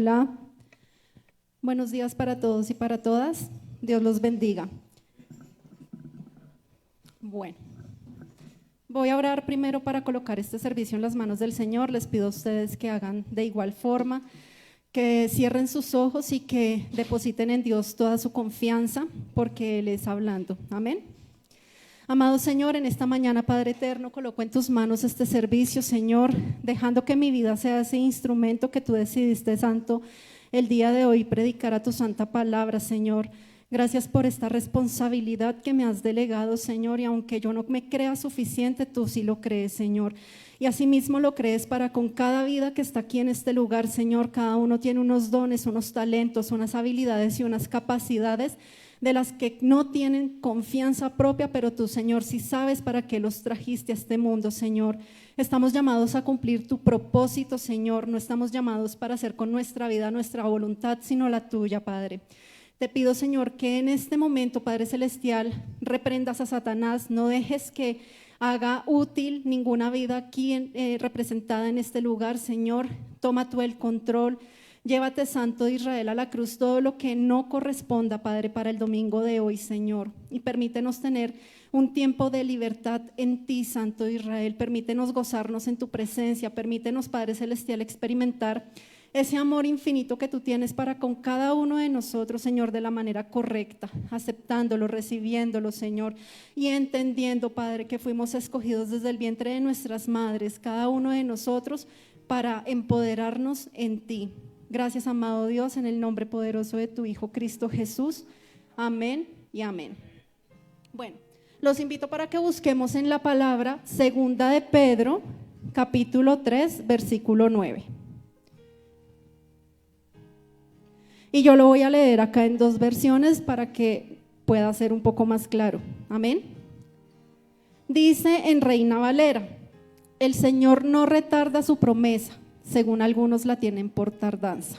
Hola, buenos días para todos y para todas. Dios los bendiga. Bueno, voy a orar primero para colocar este servicio en las manos del Señor. Les pido a ustedes que hagan de igual forma, que cierren sus ojos y que depositen en Dios toda su confianza, porque Él es hablando. Amén. Amado Señor, en esta mañana, Padre eterno, coloco en tus manos este servicio, Señor, dejando que mi vida sea ese instrumento que tú decidiste, Santo, el día de hoy predicar a tu santa palabra, Señor. Gracias por esta responsabilidad que me has delegado, Señor, y aunque yo no me crea suficiente, tú sí lo crees, Señor. Y asimismo lo crees para con cada vida que está aquí en este lugar, Señor. Cada uno tiene unos dones, unos talentos, unas habilidades y unas capacidades de las que no tienen confianza propia, pero tú, Señor, sí sabes para qué los trajiste a este mundo, Señor. Estamos llamados a cumplir tu propósito, Señor. No estamos llamados para hacer con nuestra vida nuestra voluntad, sino la tuya, Padre. Te pido, Señor, que en este momento, Padre Celestial, reprendas a Satanás, no dejes que haga útil ninguna vida aquí representada en este lugar, Señor. Toma tú el control. Llévate, Santo de Israel, a la cruz todo lo que no corresponda, Padre, para el domingo de hoy, Señor. Y permítenos tener un tiempo de libertad en ti, Santo de Israel. Permítenos gozarnos en tu presencia. Permítenos, Padre Celestial, experimentar ese amor infinito que tú tienes para con cada uno de nosotros, Señor, de la manera correcta, aceptándolo, recibiéndolo, Señor, y entendiendo, Padre, que fuimos escogidos desde el vientre de nuestras madres, cada uno de nosotros, para empoderarnos en ti. Gracias, amado Dios, en el nombre poderoso de tu Hijo Cristo Jesús. Amén y amén. Bueno, los invito para que busquemos en la palabra Segunda de Pedro, capítulo 3, versículo 9. Y yo lo voy a leer acá en dos versiones para que pueda ser un poco más claro. Amén. Dice en Reina Valera: el Señor no retarda su promesa, según algunos la tienen por tardanza,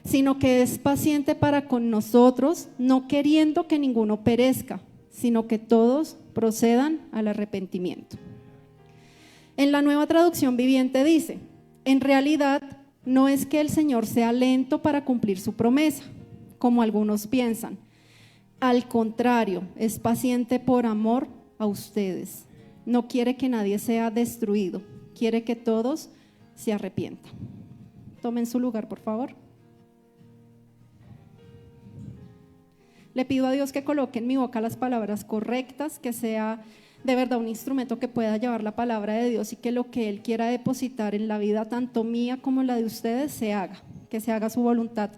sino que es paciente para con nosotros, no queriendo que ninguno perezca, sino que todos procedan al arrepentimiento. En la Nueva Traducción Viviente dice: en realidad no es que el Señor sea lento para cumplir su promesa, como algunos piensan. Al contrario, es paciente por amor a ustedes. No quiere que nadie sea destruido, quiere que todos se arrepientan. Tomen su lugar, por favor. Le pido a Dios que coloque en mi boca las palabras correctas, que sea de verdad un instrumento que pueda llevar la palabra de Dios y que lo que Él quiera depositar en la vida tanto mía como la de ustedes se haga, que se haga su voluntad,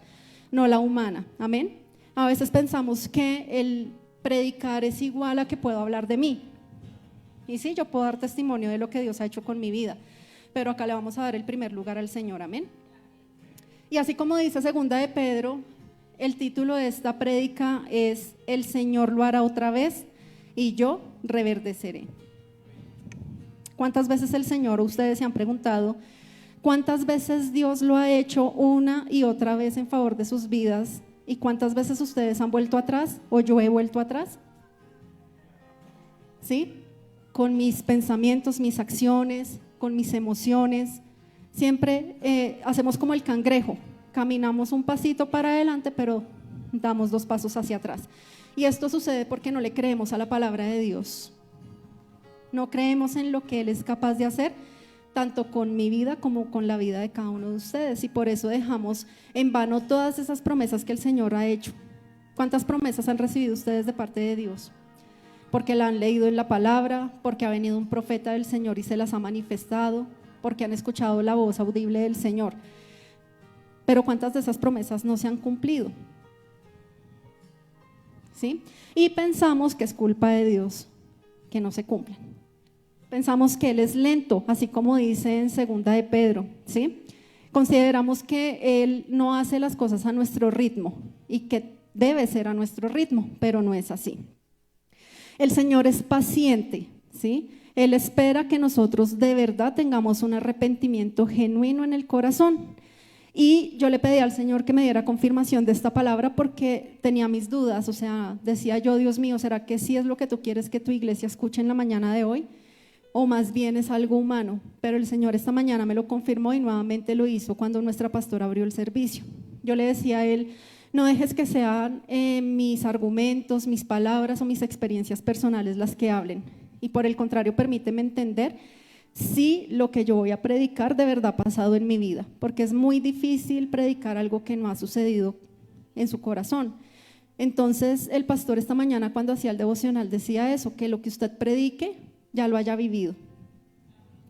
no la humana. Amén. A veces pensamos que el predicar es igual a que puedo hablar de mí. Y sí, yo puedo dar testimonio de lo que Dios ha hecho con mi vida, pero acá le vamos a dar el primer lugar al Señor. Amén. Y así como dice Segunda de Pedro, el título de esta prédica es: el Señor lo hará otra vez y yo reverdeceré. ¿Cuántas veces el Señor, ustedes se han preguntado, cuántas veces Dios lo ha hecho una y otra vez en favor de sus vidas? ¿Y cuántas veces ustedes han vuelto atrás o yo he vuelto atrás? ¿Sí? Con mis pensamientos, mis acciones, con mis emociones. Siempre hacemos como el cangrejo, caminamos un pasito para adelante, pero damos dos pasos hacia atrás. Y esto sucede porque no le creemos a la palabra de Dios. No creemos en lo que Él es capaz de hacer, tanto con mi vida como con la vida de cada uno de ustedes. Y por eso dejamos en vano todas esas promesas que el Señor ha hecho. ¿Cuántas promesas han recibido ustedes de parte de Dios? Porque la han leído en la palabra, porque ha venido un profeta del Señor y se las ha manifestado, porque han escuchado la voz audible del Señor. Pero ¿cuántas de esas promesas no se han cumplido? ¿Sí? Y pensamos que es culpa de Dios que no se cumplan. Pensamos que Él es lento, así como dice en Segunda de Pedro, ¿sí? Consideramos que Él no hace las cosas a nuestro ritmo y que debe ser a nuestro ritmo, pero no es así. El Señor es paciente, ¿sí? Él espera que nosotros de verdad tengamos un arrepentimiento genuino en el corazón. Y yo le pedí al Señor que me diera confirmación de esta palabra porque tenía mis dudas. O sea, decía yo: Dios mío, ¿será que sí es lo que tú quieres que tu iglesia escuche en la mañana de hoy? o más bien es algo humano, pero el Señor esta mañana me lo confirmó y nuevamente lo hizo cuando nuestra pastora abrió el servicio. Yo le decía a él, no dejes que sean mis argumentos, mis palabras o mis experiencias personales las que hablen, y por el contrario permíteme entender si lo que yo voy a predicar de verdad ha pasado en mi vida, porque es muy difícil predicar algo que no ha sucedido en su corazón. Entonces el pastor esta mañana cuando hacía el devocional decía eso, que lo que usted predique ya lo haya vivido,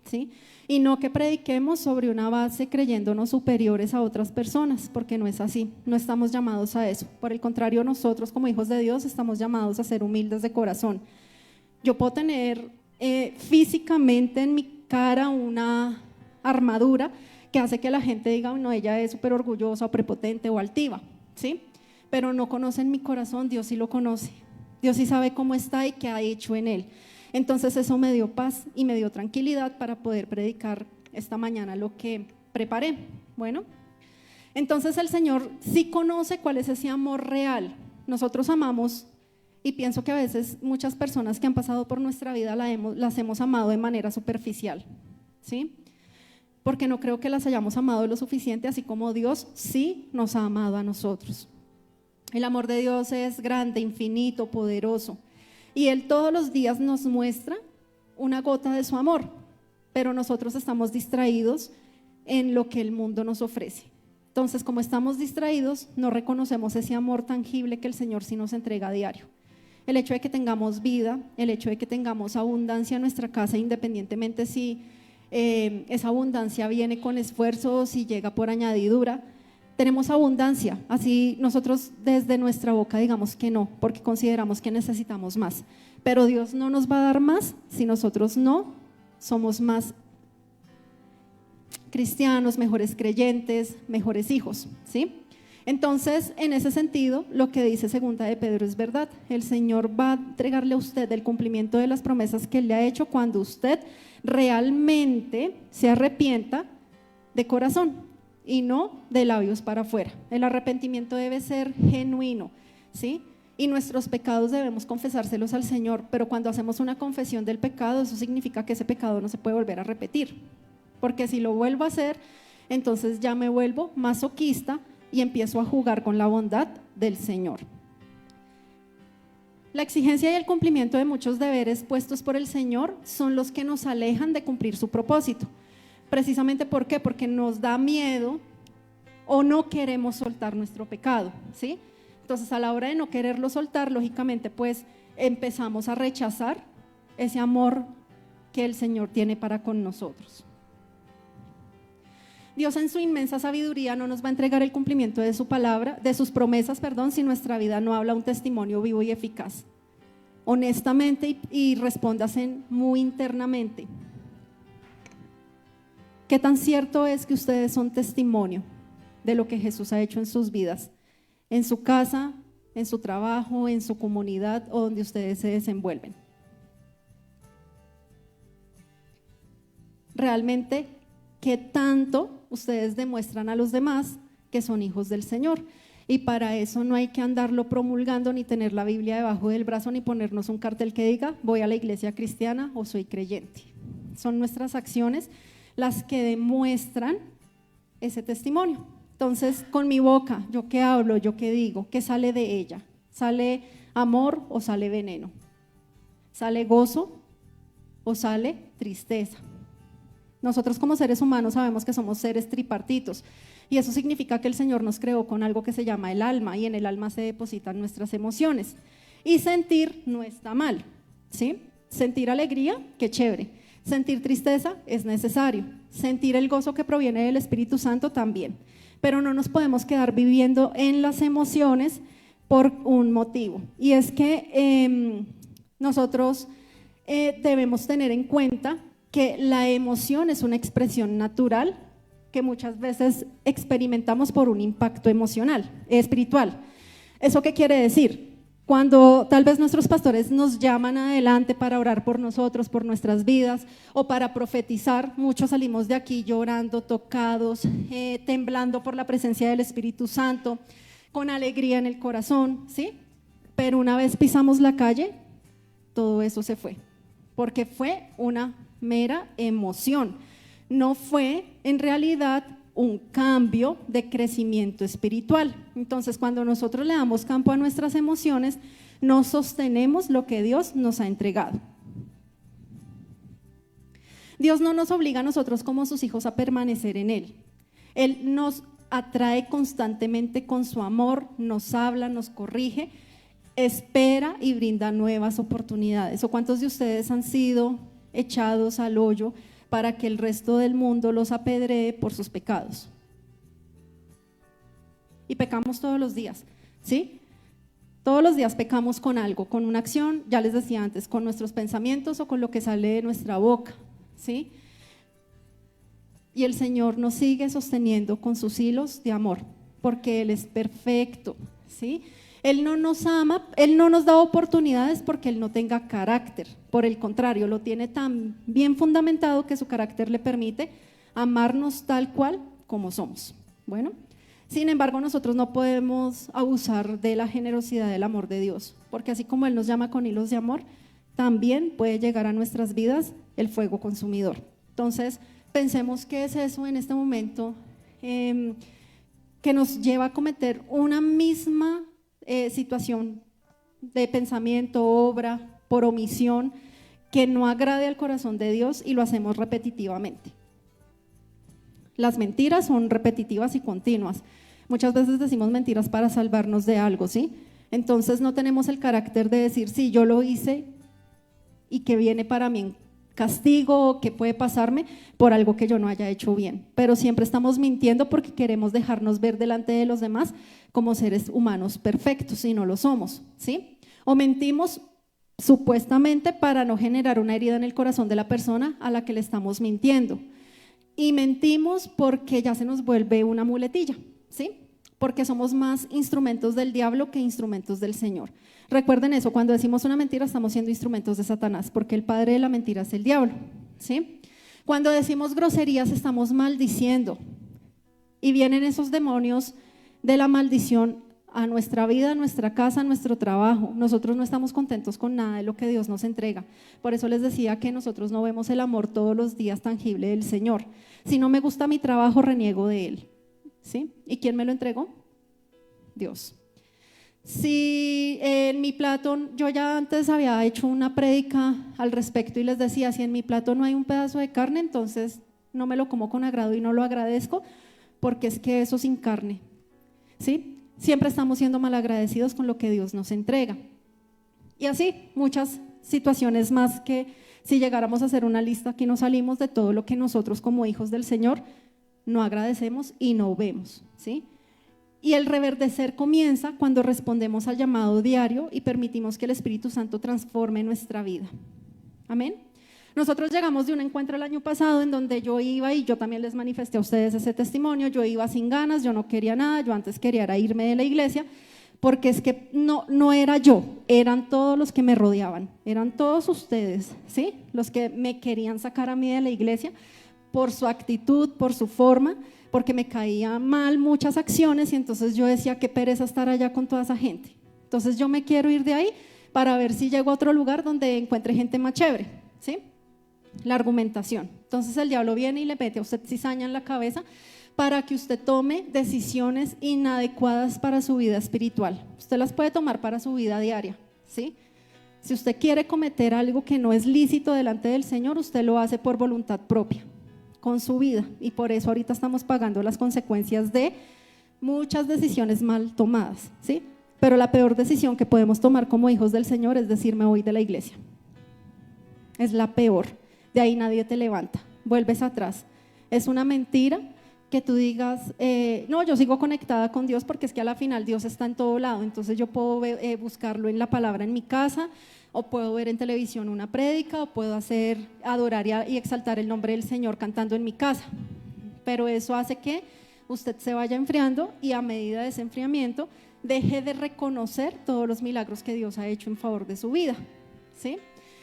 ¿sí? Y no que prediquemos sobre una base creyéndonos superiores a otras personas, porque no es así, no estamos llamados a eso. Por el contrario, nosotros como hijos de Dios estamos llamados a ser humildes de corazón. Yo puedo tener físicamente en mi cara una armadura que hace que la gente diga, no, ella es súper orgullosa o prepotente o altiva, ¿sí? Pero no conocen mi corazón, Dios sí lo conoce, Dios sí sabe cómo está y qué ha hecho en él. Entonces eso me dio paz y me dio tranquilidad para poder predicar esta mañana lo que preparé. Bueno, entonces el Señor sí conoce cuál es ese amor real. Nosotros amamos, y pienso que a veces muchas personas que han pasado por nuestra vida las hemos amado de manera superficial, ¿sí? Porque no creo que las hayamos amado lo suficiente, así como Dios sí nos ha amado a nosotros. El amor de Dios es grande, infinito, poderoso. Y Él todos los días nos muestra una gota de su amor, pero nosotros estamos distraídos en lo que el mundo nos ofrece. Entonces, como estamos distraídos, no reconocemos ese amor tangible que el Señor sí nos entrega a diario. El hecho de que tengamos vida, el hecho de que tengamos abundancia en nuestra casa, independientemente si esa abundancia viene con esfuerzo o si llega por añadidura, tenemos abundancia, así nosotros desde nuestra boca digamos que no, porque consideramos que necesitamos más, pero Dios no nos va a dar más si nosotros no somos más cristianos, mejores creyentes, mejores hijos, ¿sí? Entonces, en ese sentido, lo que dice segunda de Pedro es verdad, el Señor va a entregarle a usted el cumplimiento de las promesas que Él le ha hecho cuando usted realmente se arrepienta de corazón y no de labios para afuera. El arrepentimiento debe ser genuino, ¿sí? Y nuestros pecados debemos confesárselos al Señor, pero cuando hacemos una confesión del pecado, eso significa que ese pecado no se puede volver a repetir, porque si lo vuelvo a hacer, entonces ya me vuelvo masoquista y empiezo a jugar con la bondad del Señor. La exigencia y el cumplimiento de muchos deberes puestos por el Señor son los que nos alejan de cumplir su propósito. Precisamente ¿por qué? Porque nos da miedo o no queremos soltar nuestro pecado, ¿sí? Entonces a la hora de no quererlo soltar, lógicamente pues empezamos a rechazar ese amor que el Señor tiene para con nosotros. Dios en su inmensa sabiduría no nos va a entregar el cumplimiento de su palabra, de sus promesas, si nuestra vida no habla un testimonio vivo y eficaz. Honestamente y respóndase muy internamente. ¿Qué tan cierto es que ustedes son testimonio de lo que Jesús ha hecho en sus vidas? En su casa, en su trabajo, en su comunidad o donde ustedes se desenvuelven. Realmente, ¿qué tanto ustedes demuestran a los demás que son hijos del Señor? Y para eso no hay que andarlo promulgando, ni tener la Biblia debajo del brazo, ni ponernos un cartel que diga voy a la iglesia cristiana o soy creyente. Son nuestras acciones las que demuestran ese testimonio. Entonces, con mi boca, ¿yo qué hablo? ¿Yo qué digo? ¿Qué sale de ella? ¿Sale amor o sale veneno? ¿Sale gozo o sale tristeza? Nosotros como seres humanos sabemos que somos seres tripartitos y eso significa que el Señor nos creó con algo que se llama el alma y en el alma se depositan nuestras emociones y sentir no está mal, ¿sí? Sentir alegría, qué chévere, sentir tristeza es necesario, sentir el gozo que proviene del Espíritu Santo también, pero no nos podemos quedar viviendo en las emociones por un motivo y es que nosotros debemos tener en cuenta que la emoción es una expresión natural que muchas veces experimentamos por un impacto espiritual. ¿Eso qué quiere decir? Cuando tal vez nuestros pastores nos llaman adelante para orar por nosotros, por nuestras vidas o para profetizar, muchos salimos de aquí llorando, tocados, temblando por la presencia del Espíritu Santo, con alegría en el corazón, ¿sí? Pero una vez pisamos la calle, todo eso se fue, porque fue una mera emoción. No fue en realidad un cambio de crecimiento espiritual. Entonces, cuando nosotros le damos campo a nuestras emociones, no sostenemos lo que Dios nos ha entregado. Dios no nos obliga a nosotros como sus hijos a permanecer en Él. Él nos atrae constantemente con su amor, nos habla, nos corrige, espera y brinda nuevas oportunidades. ¿O cuántos de ustedes han sido echados al hoyo para que el resto del mundo los apedree por sus pecados? Y pecamos todos los días, ¿sí? Todos los días pecamos con algo, con una acción, ya les decía antes, con nuestros pensamientos o con lo que sale de nuestra boca, ¿sí? Y el Señor nos sigue sosteniendo con sus hilos de amor, porque Él es perfecto, ¿sí? Él no nos ama, Él no nos da oportunidades porque Él no tenga carácter. Por el contrario, lo tiene tan bien fundamentado que su carácter le permite amarnos tal cual como somos. Bueno, sin embargo, nosotros no podemos abusar de la generosidad del amor de Dios, porque así como Él nos llama con hilos de amor, también puede llegar a nuestras vidas el fuego consumidor. Entonces, pensemos qué es eso en este momento que nos lleva a cometer una misma situación de pensamiento, obra, por omisión, que no agrade al corazón de Dios y lo hacemos repetitivamente. Las mentiras son repetitivas y continuas. Muchas veces decimos mentiras para salvarnos de algo, ¿sí? Entonces no tenemos el carácter de decir, sí, yo lo hice y que viene para mí castigo, que puede pasarme por algo que yo no haya hecho bien, pero siempre estamos mintiendo porque queremos dejarnos ver delante de los demás como seres humanos perfectos y no lo somos, ¿sí? O mentimos supuestamente para no generar una herida en el corazón de la persona a la que le estamos mintiendo, y mentimos porque ya se nos vuelve una muletilla, ¿sí? Porque somos más instrumentos del diablo que instrumentos del Señor. Recuerden eso, cuando decimos una mentira estamos siendo instrumentos de Satanás, porque el padre de la mentira es el diablo, ¿sí? Cuando decimos groserías estamos maldiciendo y vienen esos demonios de la maldición a nuestra vida, a nuestra casa, a nuestro trabajo. Nosotros no estamos contentos con nada de lo que Dios nos entrega. Por eso les decía que nosotros no vemos el amor todos los días tangible del Señor. Si no me gusta mi trabajo, reniego de él, ¿sí? ¿Y quién me lo entregó? Dios. Si en mi plato, yo ya antes había hecho una prédica al respecto y les decía, si en mi plato no hay un pedazo de carne, entonces no me lo como con agrado y no lo agradezco, porque es que eso sin carne, ¿sí? Siempre estamos siendo malagradecidos con lo que Dios nos entrega. Y así muchas situaciones más que si llegáramos a hacer una lista aquí nos salimos de todo lo que nosotros como hijos del Señor no agradecemos y no vemos, ¿sí? Y el reverdecer comienza cuando respondemos al llamado diario y permitimos que el Espíritu Santo transforme nuestra vida. Amén. Nosotros llegamos de un encuentro el año pasado en donde yo iba, y yo también les manifesté a ustedes ese testimonio, yo iba sin ganas, yo no quería nada, yo antes quería era irme de la iglesia, porque es que no era yo, eran todos los que me rodeaban, eran todos ustedes, ¿sí? Los que me querían sacar a mí de la iglesia por su actitud, por su forma, porque me caían mal muchas acciones y entonces yo decía, qué pereza estar allá con toda esa gente. Entonces yo me quiero ir de ahí para ver si llego a otro lugar donde encuentre gente más chévere, ¿sí? La argumentación. Entonces el diablo viene y le mete a usted cizaña en la cabeza para que usted tome decisiones inadecuadas para su vida espiritual. Usted las puede tomar para su vida diaria, ¿sí? Si usted quiere cometer algo que no es lícito delante del Señor, usted lo hace por voluntad propia, con su vida, y por eso ahorita estamos pagando las consecuencias de muchas decisiones mal tomadas, ¿sí? Pero la peor decisión que podemos tomar como hijos del Señor es decir, me voy de la iglesia. Es la peor. De ahí nadie te levanta, vuelves atrás. Es una mentira que tú digas, no, yo sigo conectada con Dios porque es que a la final Dios está en todo lado, entonces yo puedo buscarlo en la palabra en mi casa, o puedo ver en televisión una prédica, o puedo adorar y exaltar el nombre del Señor cantando en mi casa, pero eso hace que usted se vaya enfriando y a medida de ese enfriamiento deje de reconocer todos los milagros que Dios ha hecho en favor de su vida, ¿sí?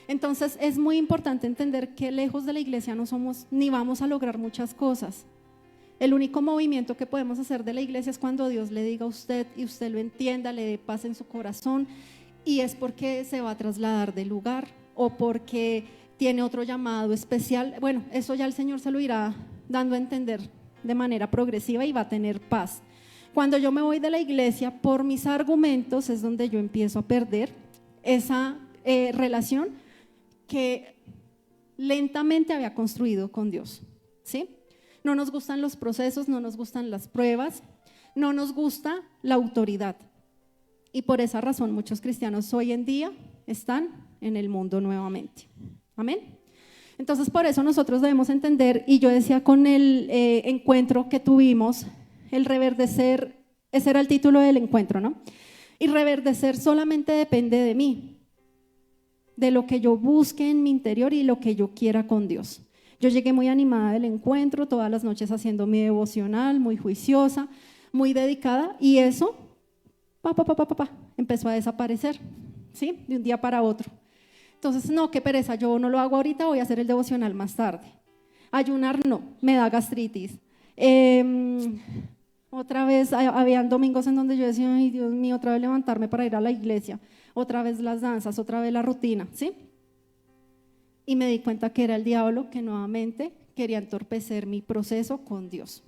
Entonces es muy importante entender que lejos de la iglesia no somos ni vamos a lograr muchas cosas. El único movimiento que podemos hacer de la iglesia es cuando Dios le diga a usted y usted lo entienda, le dé paz en su corazón, y es porque se va a trasladar de lugar o porque tiene otro llamado especial. Bueno, eso ya el Señor se lo irá dando a entender de manera progresiva y va a tener paz. Cuando yo me voy de la iglesia, por mis argumentos es donde yo empiezo a perder esa relación que lentamente había construido con Dios, ¿sí? No nos gustan los procesos, no nos gustan las pruebas, no nos gusta la autoridad. Y por esa razón muchos cristianos hoy en día están en el mundo nuevamente. Amén. Entonces por eso nosotros debemos entender, y yo decía con el encuentro que tuvimos, el reverdecer, ese era el título del encuentro, ¿no? Y reverdecer solamente depende de mí, de lo que yo busque en mi interior y lo que yo quiera con Dios. Yo llegué muy animada del encuentro, todas las noches haciendo mi devocional, muy juiciosa, muy dedicada, y eso empezó a desaparecer, ¿sí? De un día para otro. Entonces, no, qué pereza, yo no lo hago ahorita, voy a hacer el devocional más tarde. Ayunar no, me da gastritis. Otra vez, habían domingos en donde yo decía, ay Dios mío, otra vez levantarme para ir a la iglesia, otra vez las danzas, otra vez la rutina, ¿sí? Y me di cuenta que era el diablo que nuevamente quería entorpecer mi proceso con Dios.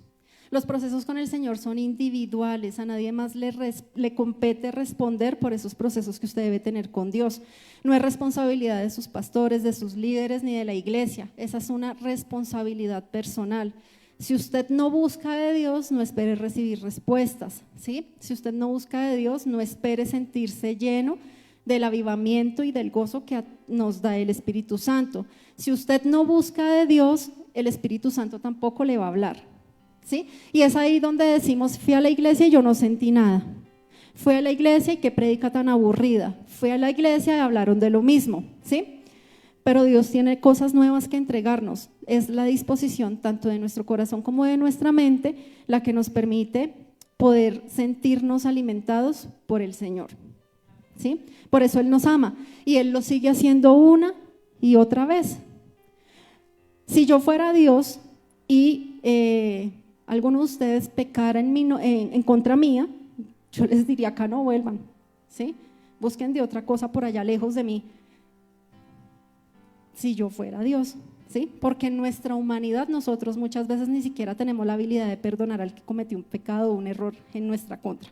Los procesos con el Señor son individuales, a nadie más le compete responder por esos procesos que usted debe tener con Dios. No es responsabilidad de sus pastores, de sus líderes ni de la iglesia, esa es una responsabilidad personal. Si usted no busca de Dios, no espere recibir respuestas, ¿sí? Si usted no busca de Dios, no espere sentirse lleno del avivamiento y del gozo que nos da el Espíritu Santo. Si usted no busca de Dios, el Espíritu Santo tampoco le va a hablar, ¿sí? Y es ahí donde decimos, fui a la iglesia y yo no sentí nada. Fui a la iglesia y qué prédica tan aburrida. Fui a la iglesia y hablaron de lo mismo, ¿sí? Pero Dios tiene cosas nuevas que entregarnos. Es la disposición tanto de nuestro corazón como de nuestra mente la que nos permite poder sentirnos alimentados por el Señor, ¿sí? Por eso Él nos ama y Él lo sigue haciendo una y otra vez. Si yo fuera Dios y alguno de ustedes pecara en contra mía, yo les diría, acá no vuelvan, ¿sí? Busquen de otra cosa por allá lejos de mí. Si yo fuera Dios, ¿sí? Porque en nuestra humanidad nosotros muchas veces ni siquiera tenemos la habilidad de perdonar al que cometió un pecado o un error en nuestra contra,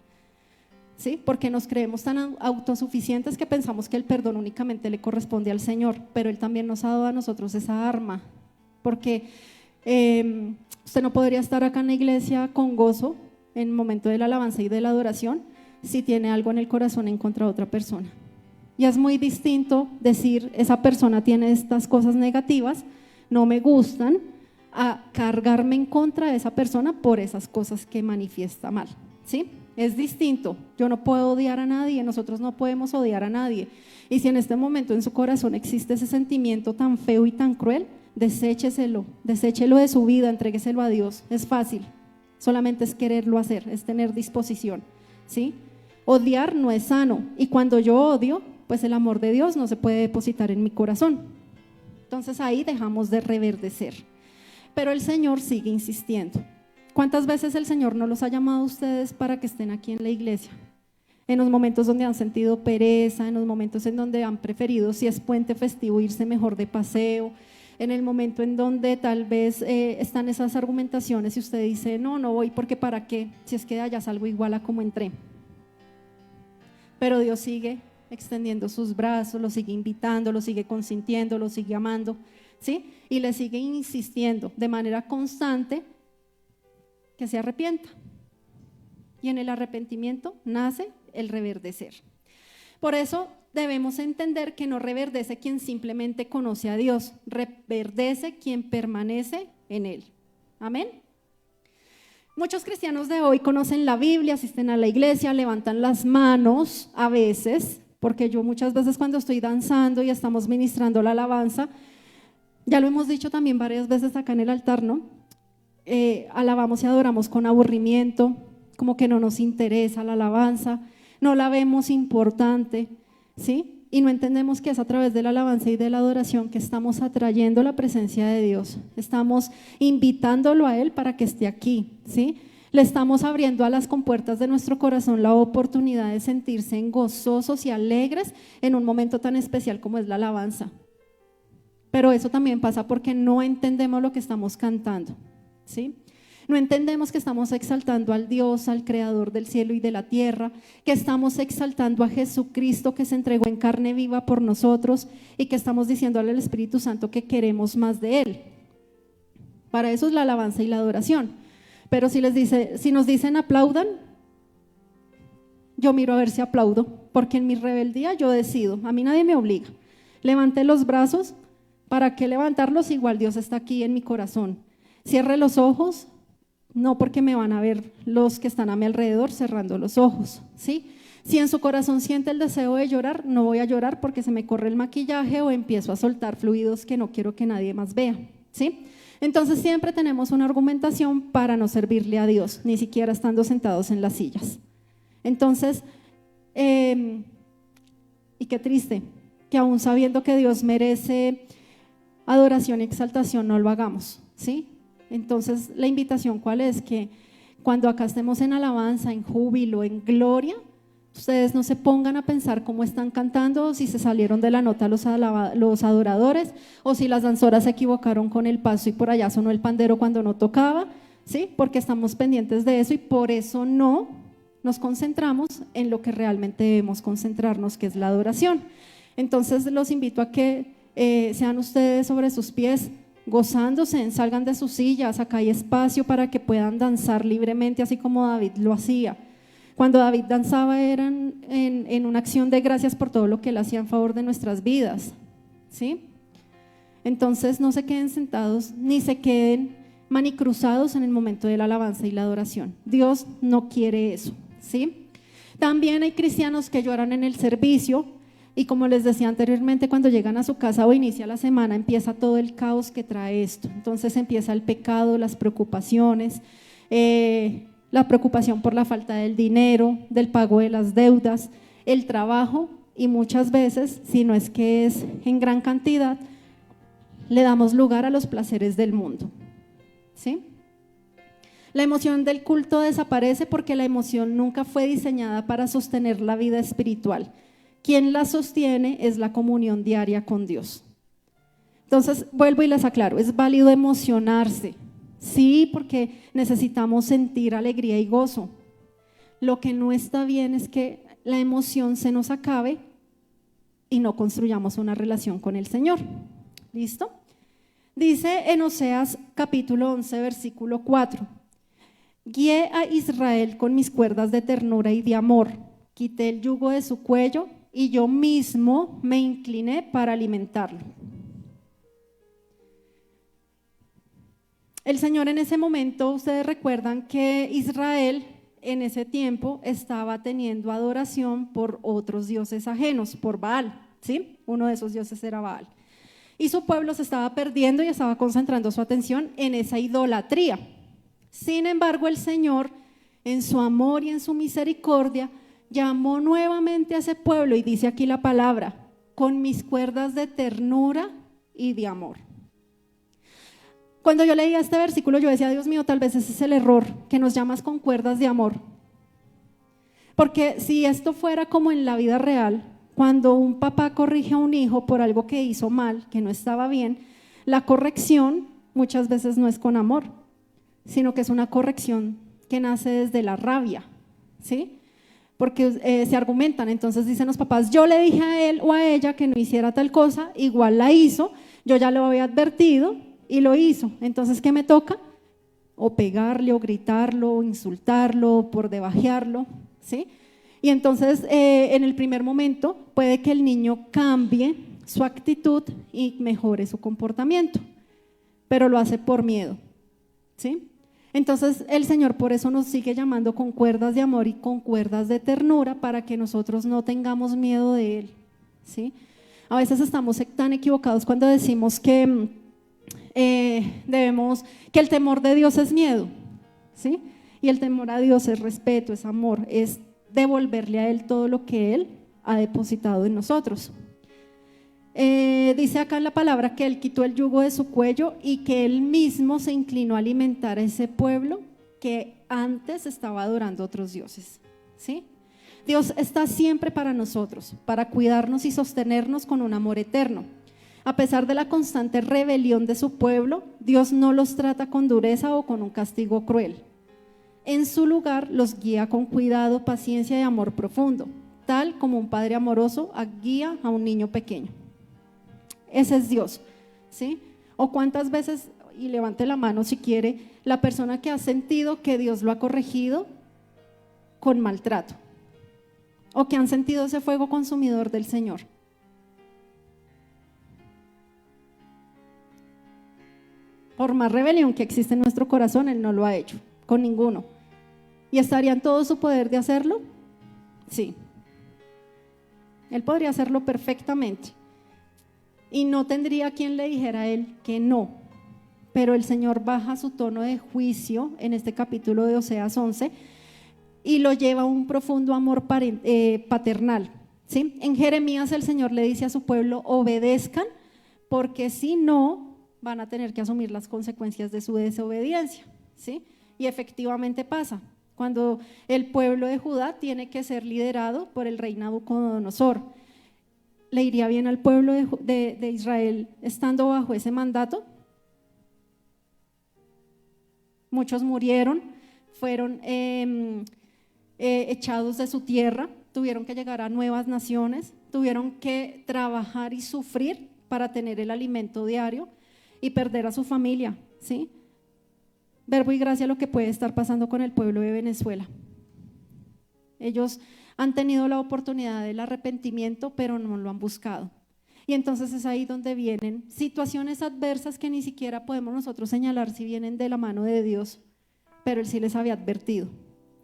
¿sí? Porque nos creemos tan autosuficientes que pensamos que el perdón únicamente le corresponde al Señor, pero Él también nos ha dado a nosotros esa arma, porque usted no podría estar acá en la iglesia con gozo en el momento de la alabanza y de la adoración si tiene algo en el corazón en contra de otra persona. Y es muy distinto decir, esa persona tiene estas cosas negativas, no me gustan, a cargarme en contra de esa persona por esas cosas que manifiesta mal, ¿sí? Es distinto. Yo no puedo odiar a nadie, nosotros no podemos odiar a nadie. Y si en este momento en su corazón existe ese sentimiento tan feo y tan cruel, deséchelo de su vida, entrégueselo a Dios. Es fácil, solamente es quererlo hacer, es tener disposición, ¿sí? Odiar no es sano, y cuando yo odio, pues el amor de Dios no se puede depositar en mi corazón. Entonces ahí dejamos de reverdecer. Pero el Señor sigue insistiendo. ¿Cuántas veces el Señor no los ha llamado a ustedes para que estén aquí en la iglesia? En los momentos donde han sentido pereza, en los momentos en donde han preferido, si es puente festivo, irse mejor de paseo, en el momento en donde tal vez están esas argumentaciones y usted dice, no voy porque ¿para qué? Si es que de allá salgo igual a como entré. Pero Dios sigue extendiendo sus brazos, lo sigue invitando, lo sigue consintiendo, lo sigue amando, ¿sí? Y le sigue insistiendo de manera constante que se arrepienta. Y en el arrepentimiento nace el reverdecer. Por eso debemos entender que no reverdece quien simplemente conoce a Dios, reverdece quien permanece en Él. Amén. Muchos cristianos de hoy conocen la Biblia, asisten a la iglesia, levantan las manos a veces, porque yo muchas veces cuando estoy danzando y estamos ministrando la alabanza, ya lo hemos dicho también varias veces acá en el altar, ¿no? Alabamos y adoramos con aburrimiento, como que no nos interesa la alabanza, no la vemos importante, ¿sí? Y no entendemos que es a través de la alabanza y de la adoración que estamos atrayendo la presencia de Dios, estamos invitándolo a Él para que esté aquí, ¿sí? Le estamos abriendo a las compuertas de nuestro corazón la oportunidad de sentirse gozosos y alegres en un momento tan especial como es la alabanza. pero eso también pasa porque no entendemos lo que estamos cantando, ¿sí? No entendemos que estamos exaltando al Dios, al Creador del cielo y de la tierra, que estamos exaltando a Jesucristo que se entregó en carne viva por nosotros y que estamos diciéndole al Espíritu Santo que queremos más de Él. Para eso es la alabanza y la adoración. Pero si nos dicen aplaudan, yo miro a ver si aplaudo, porque en mi rebeldía yo decido, a mí nadie me obliga. Levanté los brazos, ¿para qué levantarlos? Igual Dios está aquí en mi corazón. Cierre los ojos, no porque me van a ver los que están a mi alrededor cerrando los ojos, ¿sí? Si en su corazón siente el deseo de llorar, no voy a llorar porque se me corre el maquillaje o empiezo a soltar fluidos que no quiero que nadie más vea, ¿sí? Entonces siempre tenemos una argumentación para no servirle a Dios, ni siquiera estando sentados en las sillas. Entonces, y qué triste, que aún sabiendo que Dios merece adoración y exaltación no lo hagamos, ¿sí? Entonces la invitación ¿cuál es? Que cuando acá estemos en alabanza, en júbilo, en gloria, ustedes no se pongan a pensar cómo están cantando, si se salieron de la nota los adoradores, o si las danzoras se equivocaron con el paso y por allá sonó el pandero cuando no tocaba, ¿sí? Porque estamos pendientes de eso y por eso no nos concentramos en lo que realmente debemos concentrarnos, que es la adoración. Entonces los invito a que sean ustedes sobre sus pies, gozándose, salgan de sus sillas, acá hay espacio para que puedan danzar libremente, así como David lo hacía. Cuando David danzaba eran en una acción de gracias por todo lo que él hacía en favor de nuestras vidas, ¿sí? Entonces no se queden sentados ni se queden manicruzados en el momento de la alabanza y la adoración. Dios no quiere eso, ¿sí? También hay cristianos que lloran en el servicio. Y como les decía anteriormente, cuando llegan a su casa o inicia la semana, empieza todo el caos que trae esto. Entonces empieza el pecado, las preocupaciones, la preocupación por la falta del dinero, del pago de las deudas, el trabajo y muchas veces, si no es que es en gran cantidad, le damos lugar a los placeres del mundo, ¿sí? La emoción del culto desaparece porque la emoción nunca fue diseñada para sostener la vida espiritual. Quien la sostiene es la comunión diaria con Dios. Entonces, vuelvo y les aclaro, es válido emocionarse, sí, porque necesitamos sentir alegría y gozo. Lo que no está bien es que la emoción se nos acabe y no construyamos una relación con el Señor. ¿Listo? Dice en Oseas capítulo 11, versículo 4, guié a Israel con mis cuerdas de ternura y de amor, quité el yugo de su cuello y yo mismo me incliné para alimentarlo. El Señor en ese momento, ustedes recuerdan que Israel en ese tiempo estaba teniendo adoración por otros dioses ajenos, por Baal, ¿sí? Uno de esos dioses era Baal. Y su pueblo se estaba perdiendo y estaba concentrando su atención en esa idolatría. Sin embargo, el Señor, en su amor y en su misericordia, llamó nuevamente a ese pueblo y dice aquí la palabra, con mis cuerdas de ternura y de amor. Cuando yo leía este versículo yo decía, Dios mío, tal vez ese es el error, que nos llamas con cuerdas de amor. Porque si esto fuera como en la vida real, cuando un papá corrige a un hijo por algo que hizo mal, que no estaba bien, la corrección muchas veces no es con amor, sino que es una corrección que nace desde la rabia, ¿sí? Porque se argumentan, entonces dicen los papás, yo le dije a él o a ella que no hiciera tal cosa, igual la hizo, yo ya lo había advertido y lo hizo, entonces ¿qué me toca? O pegarle, o gritarlo, o insultarlo, o por debajearlo, ¿sí? Y entonces en el primer momento puede que el niño cambie su actitud y mejore su comportamiento, pero lo hace por miedo, ¿sí? Entonces el Señor por eso nos sigue llamando con cuerdas de amor y con cuerdas de ternura para que nosotros no tengamos miedo de Él, ¿sí? A veces estamos tan equivocados cuando decimos que que el temor de Dios es miedo, ¿sí? Y el temor a Dios es respeto, es amor, es devolverle a Él todo lo que Él ha depositado en nosotros. Dice acá en la palabra que Él quitó el yugo de su cuello y que Él mismo se inclinó a alimentar a ese pueblo que antes estaba adorando a otros dioses, ¿sí? Dios está siempre para nosotros, para cuidarnos y sostenernos con un amor eterno. A pesar de la constante rebelión de su pueblo, Dios no los trata con dureza o con un castigo cruel. En su lugar los guía con cuidado, paciencia y amor profundo, tal como un padre amoroso guía a un niño pequeño. Ese es Dios, ¿sí? O cuántas veces, y levante la mano si quiere, la persona que ha sentido que Dios lo ha corregido con maltrato, o que han sentido ese fuego consumidor del Señor. Por más rebelión que existe en nuestro corazón, Él no lo ha hecho, con ninguno. ¿Y estaría en todo su poder de hacerlo? Sí. Él podría hacerlo perfectamente. Y no tendría quien le dijera a Él que no. Pero el Señor baja su tono de juicio en este capítulo de Oseas 11 y lo lleva a un profundo amor paternal, ¿sí? En Jeremías el Señor le dice a su pueblo: obedezcan, porque si no, van a tener que asumir las consecuencias de su desobediencia, ¿sí? Y efectivamente pasa. Cuando el pueblo de Judá tiene que ser liderado por el rey Nabucodonosor, ¿le iría bien al pueblo de Israel estando bajo ese mandato? Muchos murieron, fueron echados de su tierra, tuvieron que llegar a nuevas naciones, tuvieron que trabajar y sufrir para tener el alimento diario y perder a su familia, ¿sí? Verbo y gracia lo que puede estar pasando con el pueblo de Venezuela. Ellos han tenido la oportunidad del arrepentimiento, pero no lo han buscado. Y entonces es ahí donde vienen situaciones adversas que ni siquiera podemos nosotros señalar si vienen de la mano de Dios, pero Él sí les había advertido,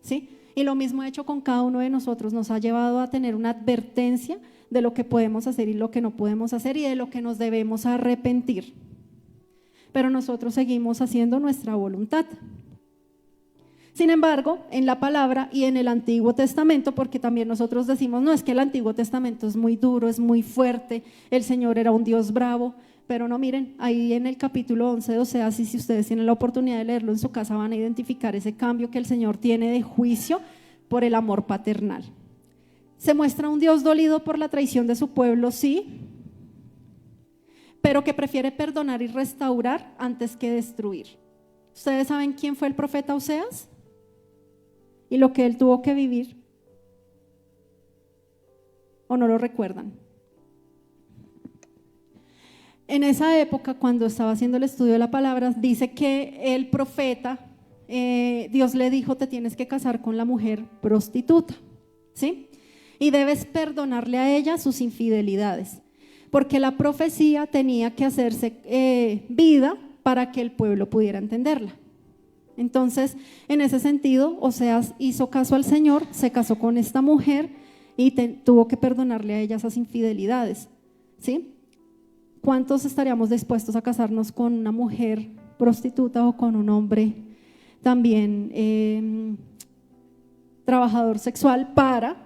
¿sí? Y lo mismo ha hecho con cada uno de nosotros, nos ha llevado a tener una advertencia de lo que podemos hacer y lo que no podemos hacer y de lo que nos debemos arrepentir. Pero nosotros seguimos haciendo nuestra voluntad. Sin embargo, en la palabra y en el Antiguo Testamento, porque también nosotros decimos, no, es que el Antiguo Testamento es muy duro, es muy fuerte, el Señor era un Dios bravo, pero no, miren, ahí en el capítulo 11 de Oseas, y si ustedes tienen la oportunidad de leerlo en su casa, van a identificar ese cambio que el Señor tiene de juicio por el amor paternal. Se muestra un Dios dolido por la traición de su pueblo, sí, pero que prefiere perdonar y restaurar antes que destruir. ¿Ustedes saben quién fue el profeta Oseas? Y lo que él tuvo que vivir, ¿o no lo recuerdan? En esa época, cuando estaba haciendo el estudio de la palabra, dice que el profeta, Dios le dijo: te tienes que casar con la mujer prostituta, ¿sí? Y debes perdonarle a ella sus infidelidades, porque la profecía tenía que hacerse vida para que el pueblo pudiera entenderla. Entonces, en ese sentido, Oseas hizo caso al Señor, se casó con esta mujer y tuvo que perdonarle a ella esas infidelidades, ¿sí? ¿Cuántos estaríamos dispuestos a casarnos con una mujer prostituta o con un hombre también trabajador sexual para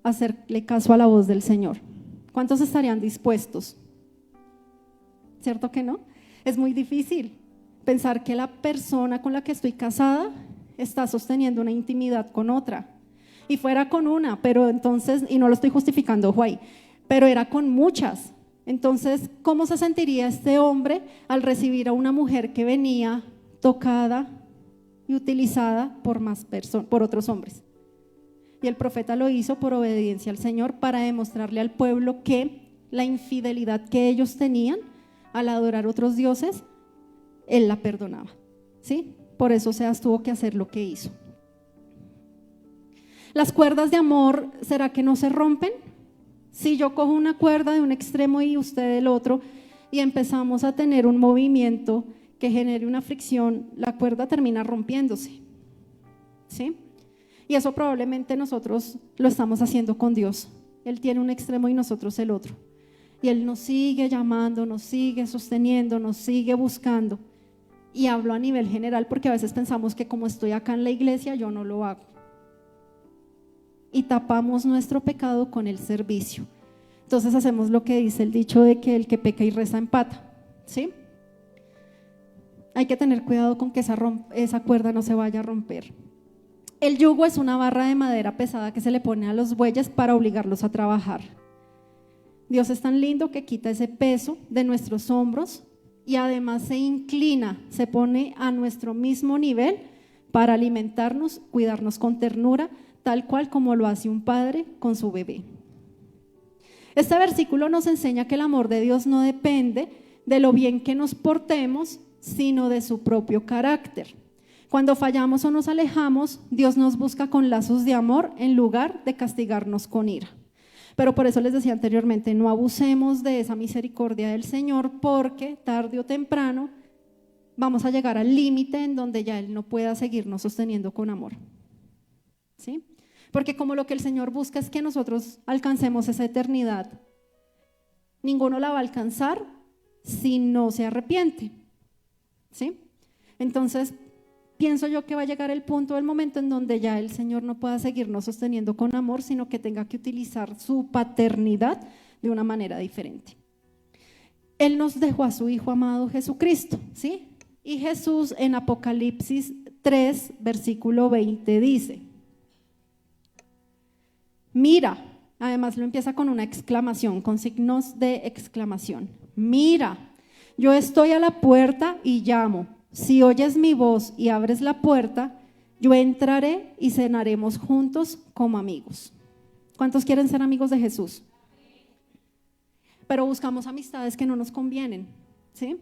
hacerle caso a la voz del Señor? ¿Cuántos estarían dispuestos? ¿Cierto que no? Es muy difícil pensar que la persona con la que estoy casada está sosteniendo una intimidad con otra, y fuera con una, pero entonces, y no lo estoy justificando, ojo ahí, pero era con muchas. Entonces, ¿cómo se sentiría este hombre al recibir a una mujer que venía tocada y utilizada por otros hombres? Y el profeta lo hizo por obediencia al Señor, para demostrarle al pueblo que la infidelidad que ellos tenían al adorar otros dioses, Él la perdonaba, ¿sí? Por eso Oseas tuvo que hacer lo que hizo. Las cuerdas de amor, ¿será que no se rompen? Si yo cojo una cuerda de un extremo y usted del otro y empezamos a tener un movimiento que genere una fricción, la cuerda termina rompiéndose, ¿sí? Y eso probablemente nosotros lo estamos haciendo con Dios. Él tiene un extremo y nosotros el otro. Y Él nos sigue llamando, nos sigue sosteniendo, nos sigue buscando. Y hablo a nivel general porque a veces pensamos que como estoy acá en la iglesia, yo no lo hago. Y tapamos nuestro pecado con el servicio. Entonces hacemos lo que dice el dicho de que el que peca y reza empata, ¿sí? Hay que tener cuidado con que esa cuerda no se vaya a romper. El yugo es una barra de madera pesada que se le pone a los bueyes para obligarlos a trabajar. Dios es tan lindo que quita ese peso de nuestros hombros y además se inclina, se pone a nuestro mismo nivel para alimentarnos, cuidarnos con ternura, tal cual como lo hace un padre con su bebé. Este versículo nos enseña que el amor de Dios no depende de lo bien que nos portemos, sino de su propio carácter. Cuando fallamos o nos alejamos, Dios nos busca con lazos de amor en lugar de castigarnos con ira. Pero por eso les decía anteriormente, no abusemos de esa misericordia del Señor, porque tarde o temprano vamos a llegar al límite en donde ya Él no pueda seguirnos sosteniendo con amor. ¿Sí? Porque como lo que el Señor busca es que nosotros alcancemos esa eternidad, ninguno la va a alcanzar si no se arrepiente. ¿Sí? Entonces, pienso yo que va a llegar el punto, el momento en donde ya el Señor no pueda seguirnos sosteniendo con amor, sino que tenga que utilizar su paternidad de una manera diferente. Él nos dejó a su Hijo amado Jesucristo, ¿sí? Y Jesús en Apocalipsis 3, versículo 20 dice: mira, además lo empieza con una exclamación, con signos de exclamación. Mira, yo estoy a la puerta y llamo. Si oyes mi voz y abres la puerta, yo entraré y cenaremos juntos como amigos. ¿Cuántos quieren ser amigos de Jesús? Pero buscamos amistades que no nos convienen, ¿sí?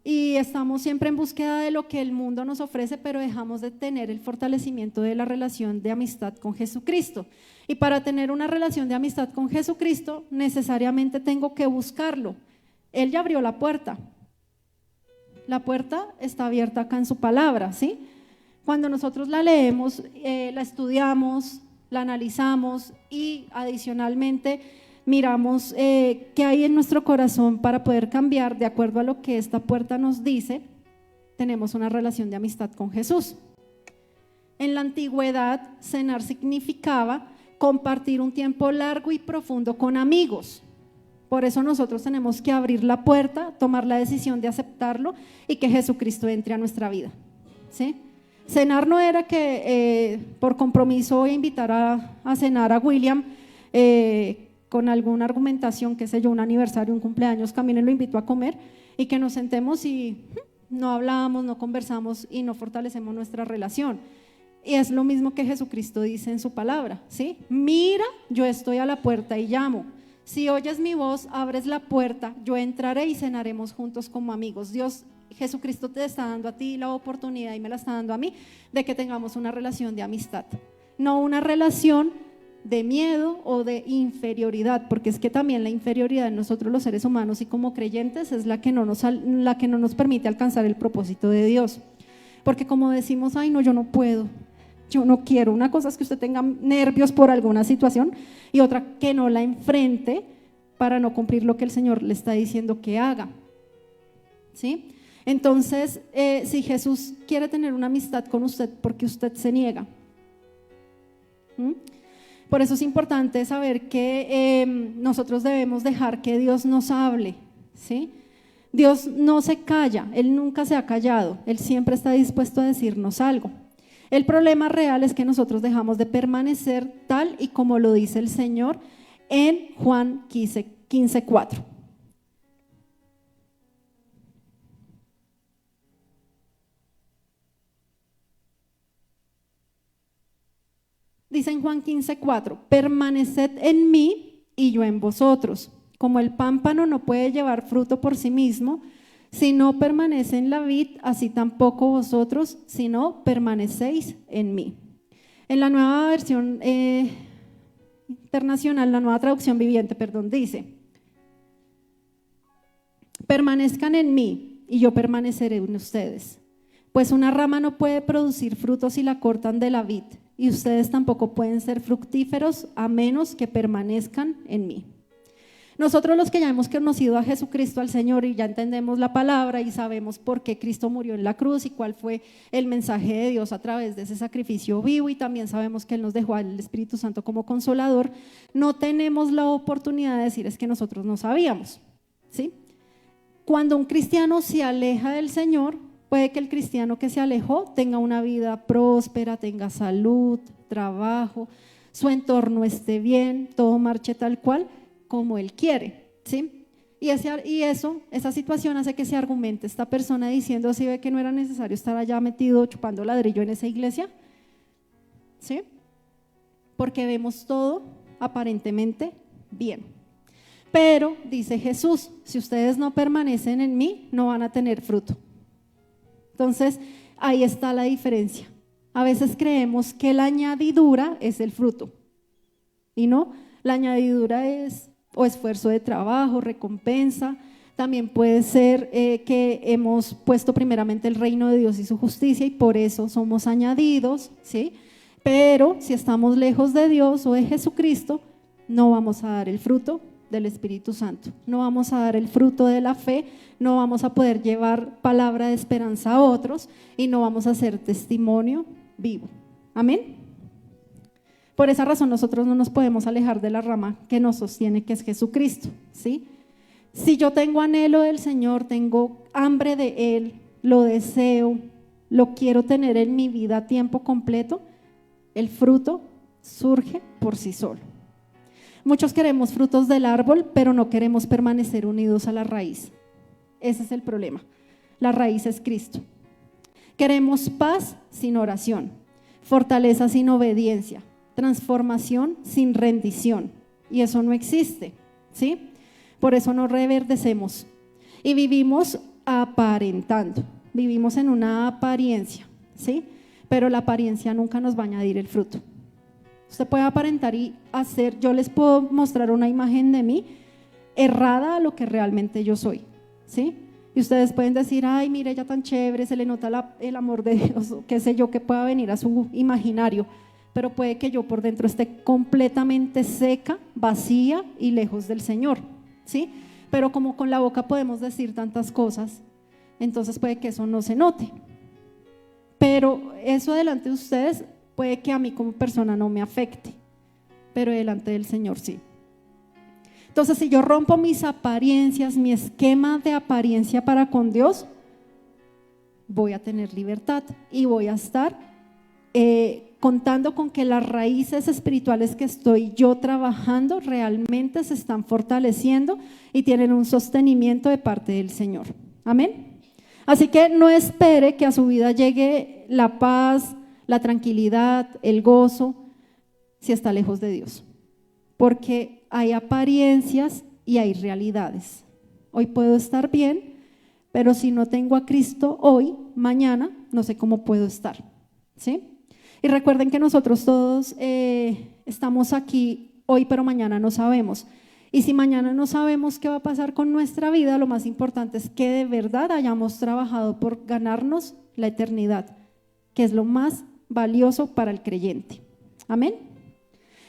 Y estamos siempre en búsqueda de lo que el mundo nos ofrece, pero dejamos de tener el fortalecimiento de la relación de amistad con Jesucristo. Y para tener una relación de amistad con Jesucristo, necesariamente tengo que buscarlo. Él ya abrió la puerta. La puerta está abierta acá en su palabra, ¿sí? Cuando nosotros la leemos, la estudiamos, la analizamos y adicionalmente miramos qué hay en nuestro corazón para poder cambiar de acuerdo a lo que esta puerta nos dice, tenemos una relación de amistad con Jesús. En la antigüedad, cenar significaba compartir un tiempo largo y profundo con amigos. Por eso nosotros tenemos que abrir la puerta, tomar la decisión de aceptarlo y que Jesucristo entre a nuestra vida, ¿sí? Cenar no era que por compromiso voy a invitar a cenar a William con alguna argumentación, qué sé yo, un aniversario, un cumpleaños, Camilo lo invitó a comer y que nos sentemos y no hablamos, no conversamos y no fortalecemos nuestra relación. Y es lo mismo que Jesucristo dice en su palabra, ¿sí? Mira, yo estoy a la puerta y llamo. Si oyes mi voz, abres la puerta, yo entraré y cenaremos juntos como amigos. Dios, Jesucristo te está dando a ti la oportunidad y me la está dando a mí de que tengamos una relación de amistad, no una relación de miedo o de inferioridad, porque es que también la inferioridad en nosotros los seres humanos y como creyentes es la que no nos permite alcanzar el propósito de Dios. Porque como decimos, ay no, yo no puedo, yo no quiero. Una cosa es que usted tenga nervios por alguna situación y otra que no la enfrente para no cumplir lo que el Señor le está diciendo que haga, ¿sí? Entonces, si Jesús quiere tener una amistad con usted, ¿por qué usted se niega? Por eso es importante saber que nosotros debemos dejar que Dios nos hable, ¿sí? Dios no se calla, Él nunca se ha callado, Él siempre está dispuesto a decirnos algo. El problema real es que nosotros dejamos de permanecer tal y como lo dice el Señor en Juan 15:4. Dice en Juan 15:4, permaneced en mí y yo en vosotros. Como el pámpano no puede llevar fruto por sí mismo, si no permanece en la vid, así tampoco vosotros, si no permanecéis en mí. En la nueva versión internacional, la nueva traducción viviente, dice: permanezcan en mí y yo permaneceré en ustedes. Pues una rama no puede producir frutos si la cortan de la vid, y ustedes tampoco pueden ser fructíferos a menos que permanezcan en mí. Nosotros los que ya hemos conocido a Jesucristo, al Señor, y ya entendemos la palabra y sabemos por qué Cristo murió en la cruz y cuál fue el mensaje de Dios a través de ese sacrificio vivo, y también sabemos que Él nos dejó al Espíritu Santo como consolador, no tenemos la oportunidad de decir es que nosotros no sabíamos, ¿sí? Cuando un cristiano se aleja del Señor, puede que el cristiano que se alejó tenga una vida próspera, tenga salud, trabajo, su entorno esté bien, todo marche tal cual, como Él quiere, ¿sí? Esa situación hace que se argumente esta persona diciendo, ¿sí ve que no era necesario estar allá metido chupando ladrillo en esa iglesia? ¿Sí? Porque vemos todo aparentemente bien. Pero, dice Jesús, si ustedes no permanecen en mí, no van a tener fruto. Entonces, ahí está la diferencia. A veces creemos que la añadidura es el fruto. Y no, la añadidura es o esfuerzo de trabajo, recompensa. También puede ser que hemos puesto primeramente el reino de Dios y su justicia y por eso somos añadidos, ¿sí? Pero si estamos lejos de Dios o de Jesucristo, no vamos a dar el fruto del Espíritu Santo, no vamos a dar el fruto de la fe, no vamos a poder llevar palabra de esperanza a otros y no vamos a ser testimonio vivo. Amén. Por esa razón nosotros no nos podemos alejar de la rama que nos sostiene, que es Jesucristo, ¿sí? Si yo tengo anhelo del Señor, tengo hambre de Él, lo deseo, lo quiero tener en mi vida a tiempo completo, el fruto surge por sí solo. Muchos queremos frutos del árbol, pero no queremos permanecer unidos a la raíz. Ese es el problema. La raíz es Cristo. Queremos paz sin oración, fortaleza sin obediencia, transformación sin rendición. Y eso no existe, ¿sí? Por eso no reverdecemos. Y vivimos aparentando, vivimos en una apariencia, ¿sí? Pero la apariencia nunca nos va a añadir el fruto. Usted puede aparentar y hacer, yo les puedo mostrar una imagen de mí errada a lo que realmente yo soy, ¿sí? Y ustedes pueden decir, ay, mire, ella tan chévere, se le nota el amor de Dios, o qué sé yo, que pueda venir a su imaginario, pero puede que yo por dentro esté completamente seca, vacía y lejos del Señor, ¿sí? Pero como con la boca podemos decir tantas cosas, entonces puede que eso no se note. Pero eso delante de ustedes puede que a mí como persona no me afecte, pero delante del Señor sí. Entonces, si yo rompo mis apariencias, mi esquema de apariencia para con Dios, voy a tener libertad y voy a estar contando con que las raíces espirituales que estoy yo trabajando realmente se están fortaleciendo y tienen un sostenimiento de parte del Señor. Amén. Así que no espere que a su vida llegue la paz, la tranquilidad, el gozo, si está lejos de Dios. Porque hay apariencias y hay realidades. Hoy puedo estar bien, pero si no tengo a Cristo hoy, mañana, no sé cómo puedo estar, ¿sí? Y recuerden que nosotros todos estamos aquí hoy, pero mañana no sabemos. Y si mañana no sabemos qué va a pasar con nuestra vida, lo más importante es que de verdad hayamos trabajado por ganarnos la eternidad, que es lo más valioso para el creyente. Amén.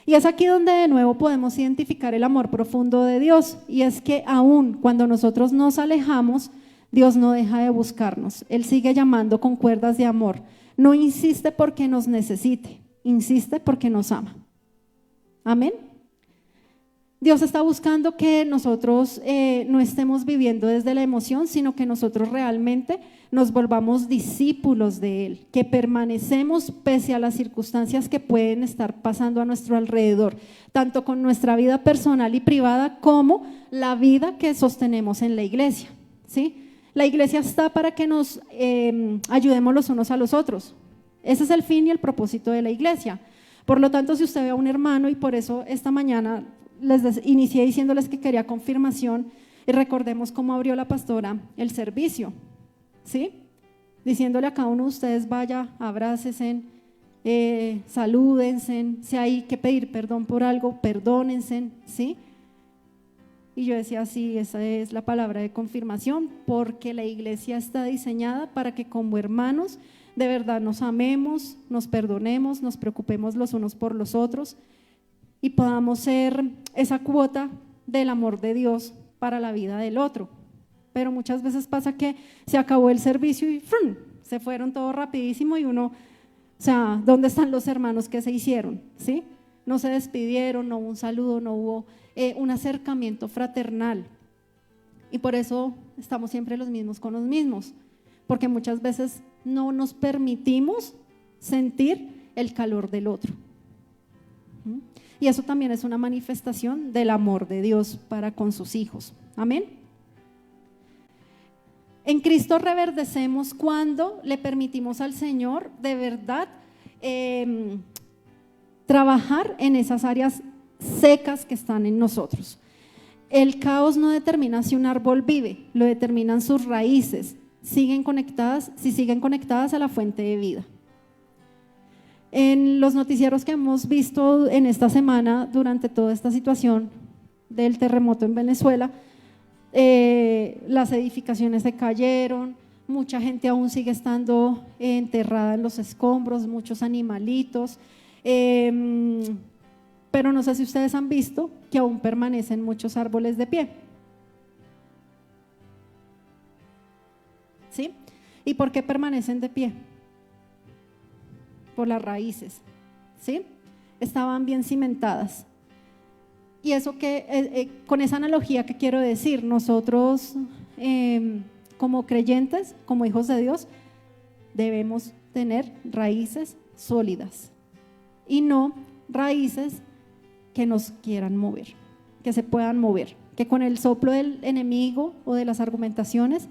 Y es aquí donde de nuevo podemos identificar el amor profundo de Dios, y es que aún cuando nosotros nos alejamos, Dios no deja de buscarnos. Él sigue llamando con cuerdas de amor. No insiste porque nos necesite, insiste porque nos ama. Amén. Dios está buscando que nosotros no estemos viviendo desde la emoción, sino que nosotros realmente nos volvamos discípulos de Él, que permanecemos pese a las circunstancias que pueden estar pasando a nuestro alrededor, tanto con nuestra vida personal y privada como la vida que sostenemos en la iglesia, ¿sí? La iglesia está para que nos ayudemos los unos a los otros. Ese es el fin y el propósito de la iglesia. Por lo tanto, si usted ve a un hermano, y por eso esta mañana les inicié diciéndoles que quería confirmación, y recordemos cómo abrió la pastora el servicio, ¿sí? Diciéndole a cada uno de ustedes, vaya, abrácense, salúdense, si hay que pedir perdón por algo, perdónense, ¿sí? Y yo decía, sí, esa es la palabra de confirmación, porque la iglesia está diseñada para que como hermanos de verdad nos amemos, nos perdonemos, nos preocupemos los unos por los otros y podamos ser esa cuota del amor de Dios para la vida del otro. Pero muchas veces pasa que se acabó el servicio y ¡frum!, se fueron todo rapidísimo y uno, o sea, ¿dónde están los hermanos que se hicieron? ¿Sí? No se despidieron, no hubo un saludo, no hubo un acercamiento fraternal. Y por eso estamos siempre los mismos con los mismos, porque muchas veces no nos permitimos sentir el calor del otro. y eso también es una manifestación del amor de Dios para con sus hijos. Amén. En Cristo reverdecemos cuando le permitimos al Señor de verdad trabajar en esas áreas secas que están en nosotros. El caos no determina si un árbol vive, lo determinan sus raíces, si siguen conectadas a la fuente de vida. En los noticieros que hemos visto en esta semana durante toda esta situación del terremoto en Venezuela, las edificaciones se cayeron, mucha gente aún sigue estando enterrada en los escombros, muchos animalitos, pero no sé si ustedes han visto que aún permanecen muchos árboles de pie. ¿Sí? ¿Y por qué permanecen de pie? Por las raíces, ¿sí? Estaban bien cimentadas. Y eso que, con esa analogía que quiero decir, nosotros como creyentes, como hijos de Dios, debemos tener raíces sólidas y no raíces que nos quieran mover, que se puedan mover, que con el soplo del enemigo o de las argumentaciones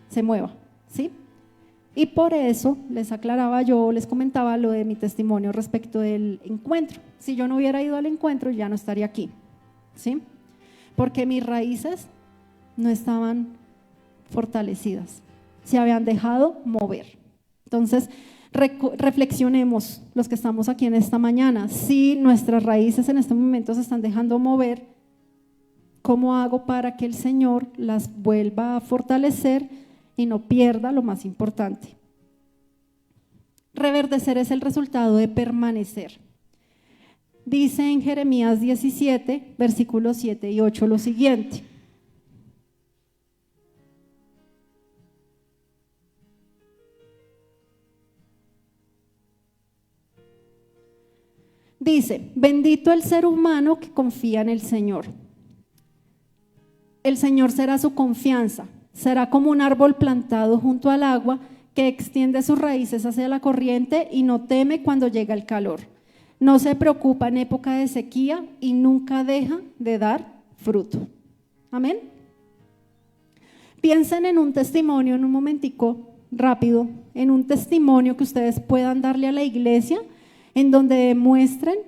se mueva, ¿sí? Y por eso les aclaraba yo, les comentaba lo de mi testimonio respecto del encuentro. Si yo no hubiera ido al encuentro, ya no estaría aquí, ¿sí? Porque mis raíces no estaban fortalecidas, se habían dejado mover. Entonces, reflexionemos los que estamos aquí en esta mañana. Si nuestras raíces en este momento se están dejando mover, ¿cómo hago para que el Señor las vuelva a fortalecer y no pierda lo más importante? Reverdecer es el resultado de permanecer. Dice en Jeremías 17, versículos 7 y 8 lo siguiente: dice, bendito el ser humano que confía en el Señor. El Señor será su confianza. Será como un árbol plantado junto al agua que extiende sus raíces hacia la corriente y no teme cuando llega el calor. No se preocupa en época de sequía y nunca deja de dar fruto. Amén. Piensen en un testimonio, en un momentico rápido, en un testimonio que ustedes puedan darle a la iglesia en donde demuestren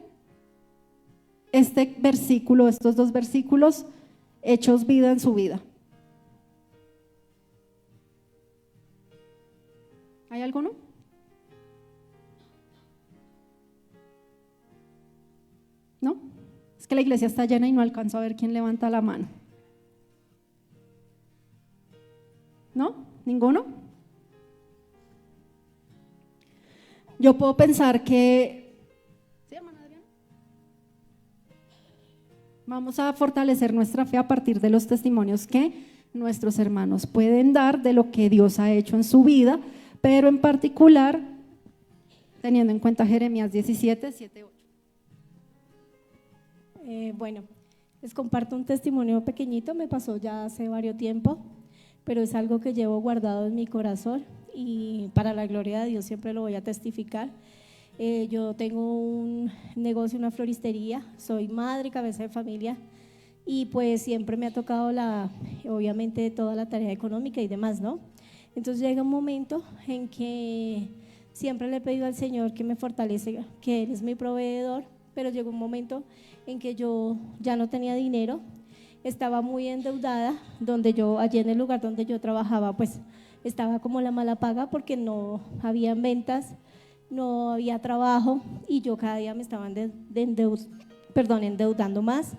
este versículo, estos dos versículos hechos vida en su vida. ¿Hay alguno? ¿No? Es que la iglesia está llena y no alcanzo a ver quién levanta la mano. ¿No? ¿Ninguno? Yo puedo pensar que… ¿Sí, hermana Adriana? Vamos a fortalecer nuestra fe a partir de los testimonios que nuestros hermanos pueden dar de lo que Dios ha hecho en su vida, pero en particular teniendo en cuenta Jeremías 17, 7, 8. Bueno, les comparto un testimonio pequeñito, me pasó ya hace varios tiempo, pero es algo que llevo guardado en mi corazón y para la gloria de Dios siempre lo voy a testificar. Yo tengo un negocio, una floristería, soy madre, cabeza de familia y pues siempre me ha tocado obviamente toda la tarea económica y demás, ¿no? Entonces llega un momento en que siempre le he pedido al Señor que me fortalece, que Él es mi proveedor, pero llegó un momento en que yo ya no tenía dinero, estaba muy endeudada, allí en el lugar donde yo trabajaba pues estaba como la mala paga porque no había ventas, no había trabajo y yo cada día me estaba endeudando más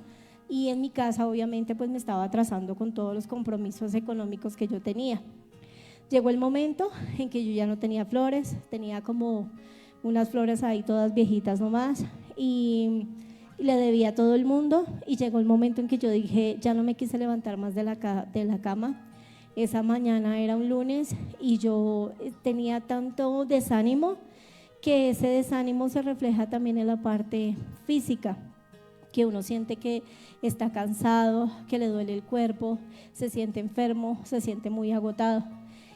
y en mi casa obviamente pues me estaba atrasando con todos los compromisos económicos que yo tenía. Llegó el momento en que yo ya no tenía flores, tenía como unas flores ahí todas viejitas nomás y le debía a todo el mundo y llegó el momento en que yo dije, ya no me quise levantar más de la cama. Esa mañana era un lunes y yo tenía tanto desánimo que ese desánimo se refleja también en la parte física, que uno siente que está cansado, que le duele el cuerpo, se siente enfermo, se siente muy agotado.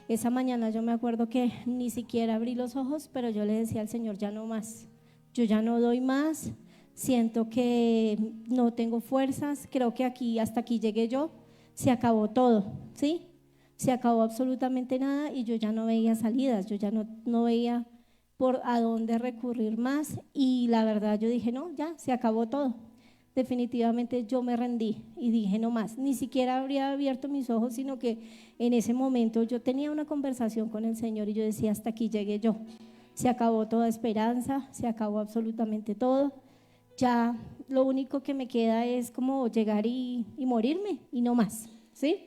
Esa mañana yo me acuerdo que ni siquiera abrí los ojos, pero yo le decía al Señor, ya no más, yo ya no doy más, siento que no tengo fuerzas, creo que hasta aquí llegué yo, se acabó todo, ¿sí? Se acabó absolutamente nada y yo ya no veía salidas, yo ya no veía por a dónde recurrir más y la verdad yo dije, no, ya, se acabó todo. Definitivamente yo me rendí y dije no más, ni siquiera habría abierto mis ojos, sino que en ese momento yo tenía una conversación con el Señor y yo decía, hasta aquí llegué yo, se acabó toda esperanza, se acabó absolutamente todo, ya lo único que me queda es como llegar y morirme y no más, ¿sí?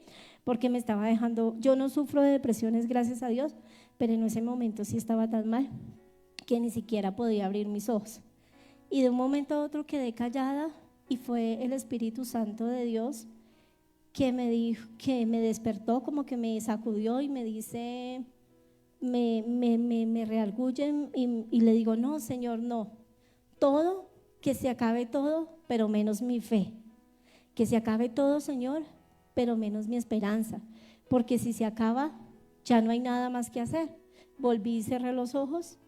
Porque me estaba dejando, yo no sufro de depresiones, gracias a Dios, pero en ese momento sí estaba tan mal que ni siquiera podía abrir mis ojos. Y de un momento a otro quedé callada y fue el Espíritu Santo de Dios que me dijo, que me despertó, como que me sacudió y me dice, me reargulle y le digo, no, Señor, no, todo, que se acabe todo, pero menos mi fe, que se acabe todo, Señor, pero menos mi esperanza, porque si se acaba, ya no hay nada más que hacer. Volví y cerré los ojos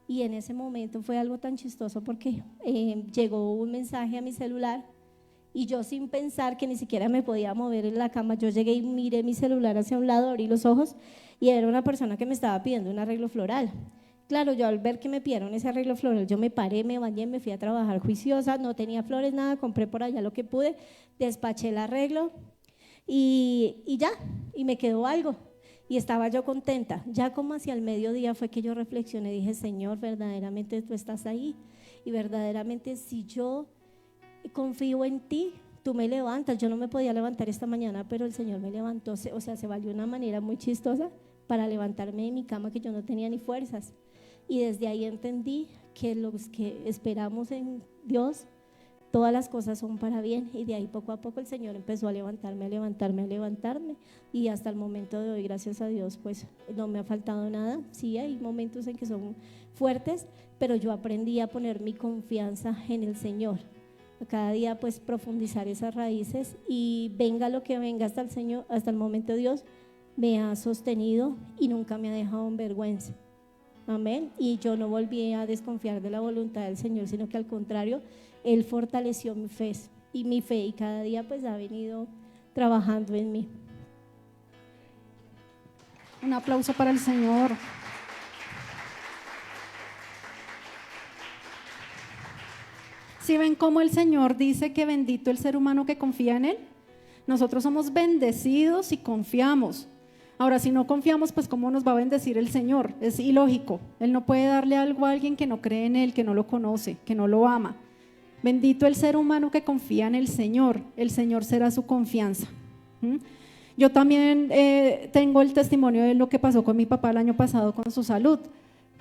y en ese momento fue algo tan chistoso porque llegó un mensaje a mi celular y yo sin pensar que ni siquiera me podía mover en la cama, yo llegué y miré mi celular hacia un lado, abrí los ojos y era una persona que me estaba pidiendo un arreglo floral. Claro, yo al ver que me pidieron ese arreglo floral, yo me paré, me bañé, me fui a trabajar juiciosa, no tenía flores, nada, compré por allá lo que pude, despaché el arreglo y ya, y me quedó algo. Y estaba yo contenta. Ya como hacia el mediodía fue que yo reflexioné, dije, Señor, verdaderamente tú estás ahí y verdaderamente si yo confío en ti, tú me levantas. Yo no me podía levantar esta mañana, pero el Señor me levantó, o sea, se valió una manera muy chistosa para levantarme de mi cama que yo no tenía ni fuerzas. Y desde ahí entendí que los que esperamos en Dios, todas las cosas son para bien, y de ahí poco a poco el Señor empezó a levantarme y hasta el momento de hoy, gracias a Dios, pues no me ha faltado nada. Sí, hay momentos en que son fuertes, pero yo aprendí a poner mi confianza en el Señor, cada día pues profundizar esas raíces y venga lo que venga hasta el Señor, hasta el momento Dios me ha sostenido y nunca me ha dejado en vergüenza. Amén. Y yo no volví a desconfiar de la voluntad del Señor, sino que al contrario, Él fortaleció mi fe y cada día pues ha venido trabajando en mí. Un aplauso para el Señor. ¿Sí ven cómo el Señor dice que bendito el ser humano que confía en Él? Nosotros somos bendecidos y confiamos. Ahora, si no confiamos, pues ¿cómo nos va a bendecir el Señor? Es ilógico. Él no puede darle algo a alguien que no cree en Él, que no lo conoce, que no lo ama. Bendito el ser humano que confía en el Señor será su confianza. Yo también tengo el testimonio de lo que pasó con mi papá el año pasado con su salud.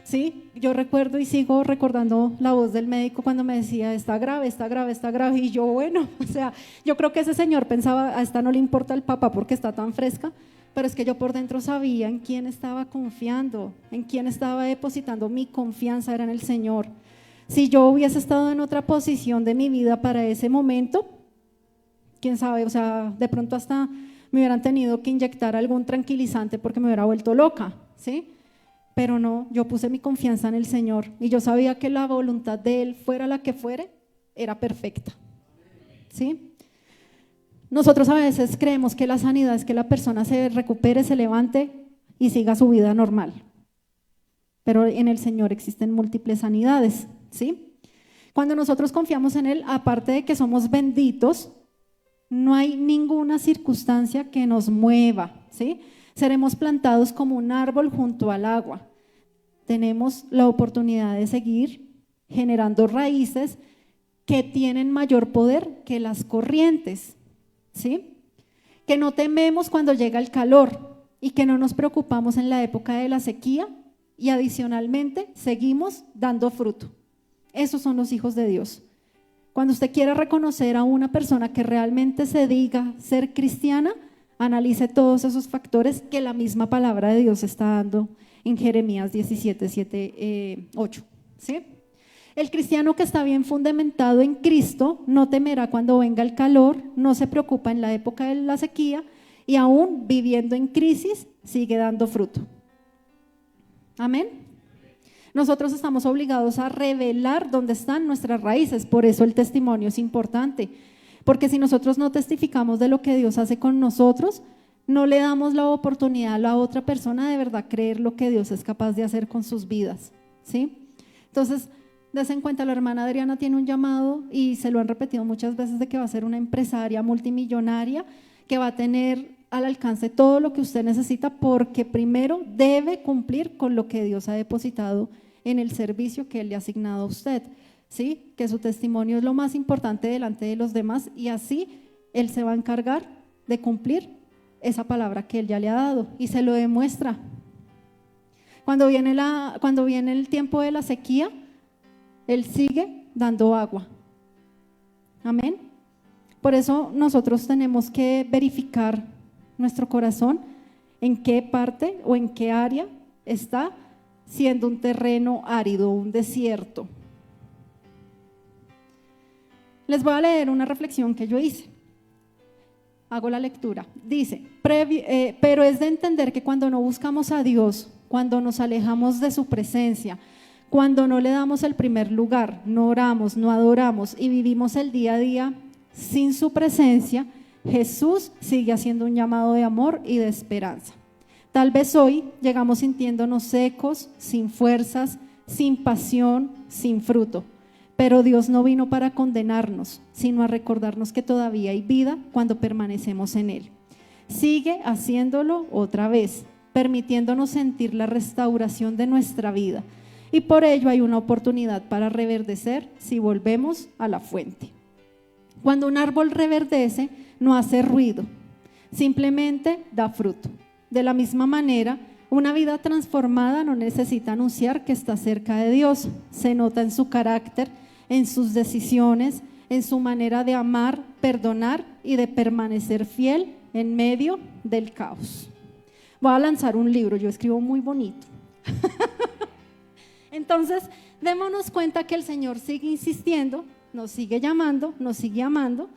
¿Sí? Yo recuerdo y sigo recordando la voz del médico cuando me decía, está grave, está grave, está grave, y yo, bueno, o sea, yo creo que ese señor pensaba, a esta no le importa el papá porque está tan fresca, pero es que yo por dentro sabía en quién estaba confiando, en quién estaba depositando mi confianza, era en el Señor. Si yo hubiese estado en otra posición de mi vida para ese momento, quién sabe, o sea, de pronto hasta me hubieran tenido que inyectar algún tranquilizante porque me hubiera vuelto loca, ¿sí? Pero no, yo puse mi confianza en el Señor y yo sabía que la voluntad de Él, fuera la que fuere, era perfecta, ¿sí? Nosotros a veces creemos que la sanidad es que la persona se recupere, se levante y siga su vida normal, pero en el Señor existen múltiples sanidades, ¿sí? Cuando nosotros confiamos en Él, aparte de que somos benditos, no hay ninguna circunstancia que nos mueva, ¿sí? Seremos plantados como un árbol junto al agua. Tenemos la oportunidad de seguir generando raíces que tienen mayor poder que las corrientes, ¿sí? Que no tememos cuando llega el calor y que no nos preocupamos en la época de la sequía y adicionalmente seguimos dando fruto. Esos son los hijos de Dios. Cuando usted quiera reconocer a una persona que realmente se diga ser cristiana, analice todos esos factores que la misma palabra de Dios está dando en Jeremías 17:8, ¿sí? El cristiano que está bien fundamentado en Cristo no temerá cuando venga el calor, no se preocupa en la época de la sequía y aún viviendo en crisis sigue dando fruto. Amén. Nosotros estamos obligados a revelar dónde están nuestras raíces, por eso el testimonio es importante, porque si nosotros no testificamos de lo que Dios hace con nosotros, no le damos la oportunidad a la otra persona de verdad creer lo que Dios es capaz de hacer con sus vidas, ¿sí? Entonces, des en cuenta, la hermana Adriana tiene un llamado y se lo han repetido muchas veces de que va a ser una empresaria multimillonaria, que va a tener al alcance todo lo que usted necesita, porque primero debe cumplir con lo que Dios ha depositado en el servicio que Él le ha asignado a usted, ¿sí? Que su testimonio es lo más importante delante de los demás y así Él se va a encargar de cumplir esa palabra que Él ya le ha dado y se lo demuestra. Cuando viene el tiempo de la sequía, Él sigue dando agua. Amén. Por eso nosotros tenemos que verificar nuestro corazón en qué parte o en qué área está siendo un terreno árido, un desierto. Les voy a leer una reflexión que yo hice. Hago la lectura. Dice, pero es de entender que cuando no buscamos a Dios, cuando nos alejamos de su presencia, cuando no le damos el primer lugar, no oramos, no adoramos y vivimos el día a día sin su presencia, Jesús sigue haciendo un llamado de amor y de esperanza. Tal vez hoy llegamos sintiéndonos secos, sin fuerzas, sin pasión, sin fruto. Pero Dios no vino para condenarnos, sino a recordarnos que todavía hay vida cuando permanecemos en Él. Sigue haciéndolo otra vez, permitiéndonos sentir la restauración de nuestra vida. Y por ello hay una oportunidad para reverdecer si volvemos a la fuente. Cuando un árbol reverdece, no hace ruido, simplemente da fruto. De la misma manera, una vida transformada no necesita anunciar que está cerca de Dios. Se nota en su carácter, en sus decisiones, en su manera de amar, perdonar y de permanecer fiel en medio del caos. Voy a lanzar un libro, yo escribo muy bonito. Entonces, démonos cuenta que el Señor sigue insistiendo, nos sigue llamando, nos sigue amando,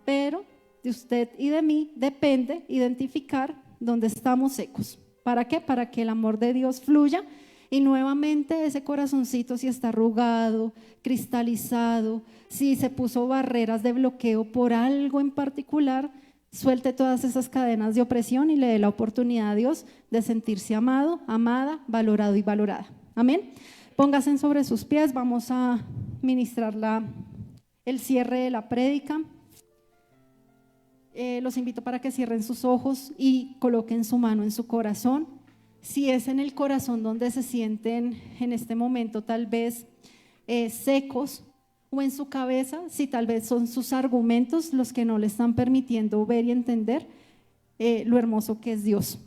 pero de usted y de mí depende identificar dónde estamos secos. ¿Para qué? Para que el amor de Dios fluya y nuevamente ese corazoncito, si está arrugado, cristalizado, si se puso barreras de bloqueo por algo en particular, suelte todas esas cadenas de opresión y le dé la oportunidad a Dios de sentirse amado, amada, valorado y valorada. Amén. Pónganse sobre sus pies, vamos a ministrar el cierre de la prédica. Los invito para que cierren sus ojos y coloquen su mano en su corazón. Si es en el corazón donde se sienten en este momento tal vez secos, o en su cabeza, si tal vez son sus argumentos los que no le están permitiendo ver y entender lo hermoso que es Dios.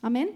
Amén.